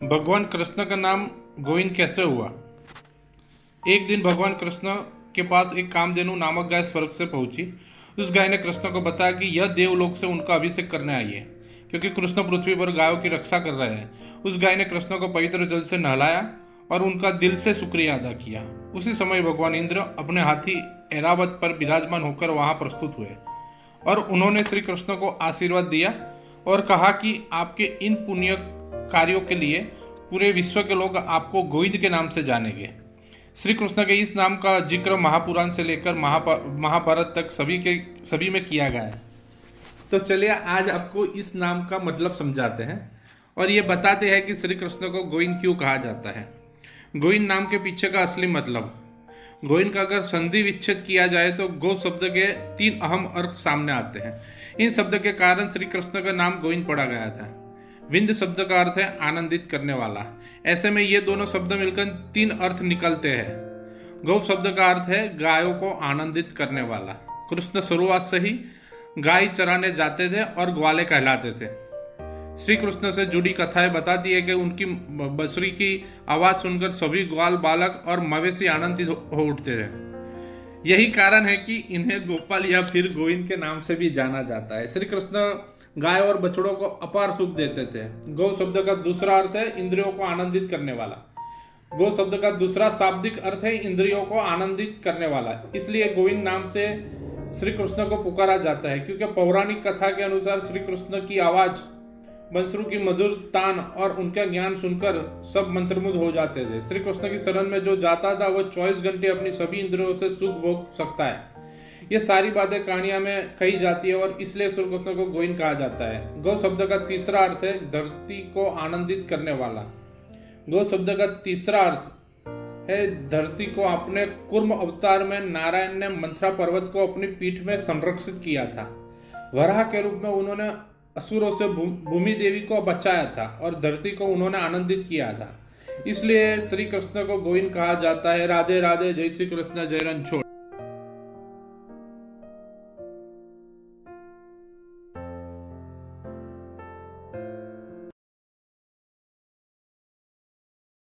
भगवान कृष्ण का नाम गोविंद कैसे हुआ? एक दिन भगवान कृष्ण के पास एक कामधेनु नामक गाय स्वर्ग से पहुंची। उस गाय ने कृष्ण को बताया कि यह देवलोक से उनका अभिषेक करने आई है, क्योंकि कृष्ण पृथ्वी पर गायों की रक्षा कर रहे हैं। उस गाय ने कृष्ण को पवित्र जल से नहलाया और उनका दिल से शुक्रिया अदा किया। उसी समय भगवान इंद्र अपने हाथी ऐरावत पर विराजमान होकर वहां प्रस्तुत हुए और उन्होंने श्री कृष्ण को आशीर्वाद दिया और कहा कि आपके इन पुण्य कार्यों के लिए पूरे विश्व के लोग आपको गोविंद के नाम से जानेंगे। श्री कृष्ण के इस नाम का जिक्र महापुराण से लेकर महाभारत तक सभी में किया गया है। तो चलिए आज आपको इस नाम का मतलब समझाते हैं और ये बताते हैं कि श्री कृष्ण को गोविंद क्यों कहा जाता है। गोविंद नाम के पीछे का असली मतलब, गोविंद का अगर संधि विच्छेद किया जाए तो गो शब्द के 3 अहम अर्थ सामने आते हैं। इन शब्द के कारण श्री कृष्ण का नाम गोविंद पड़ा गया था। विंद शब्द का अर्थ है आनंदित करने वाला। ऐसे में ये दोनों शब्द मिलकर 3 अर्थ निकलते हैं। गौ शब्द का अर्थ है गायों को आनंदित करने वाला। कृष्ण शुरुआत से ही गाय चराने जाते थे और ग्वाले कहलाते थे। श्री कृष्ण से जुड़ी कथाएं बताती है कि उनकी बंसुरी की आवाज सुनकर सभी ग्वाल बालक और मवेशी आनंदित हो उठते थे। यही कारण है कि इन्हें गोपाल या फिर गोविंद के नाम से भी जाना जाता है। श्री कृष्ण गाय और बछड़ों को अपार सुख देते थे। गौ शब्द का दूसरा अर्थ है इंद्रियों को आनंदित करने वाला। गौ शब्द का दूसरा शाब्दिक अर्थ है इंद्रियों को आनंदित करने वाला। इसलिए गोविंद नाम से श्री कृष्ण को पुकारा जाता है, क्योंकि पौराणिक कथा के अनुसार श्री कृष्ण की आवाज, बंसुरी की मधुर तान और उनका ज्ञान सुनकर सब मंत्रमुग्ध हो जाते थे। श्री कृष्ण की शरण में जो जाता था वो 24 घंटे अपनी सभी इंद्रियों से सुख भोग सकता है। ये सारी बातें कहानियां में कही जाती है और इसलिए श्री कृष्ण को गोविंद कहा जाता है। गौ शब्द का तीसरा अर्थ है धरती को आनंदित करने वाला। गौ शब्द का तीसरा अर्थ है धरती को। अपने कूर्म अवतार में नारायण ने मंथरा पर्वत को अपनी पीठ में संरक्षित किया था। वराह के रूप में उन्होंने असुरों से भूमि देवी को बचाया था और धरती को उन्होंने आनंदित किया था। इसलिए श्री कृष्ण को गोविंद कहा जाता है। राधे राधे, जय श्री कृष्ण, जय रणछोड़।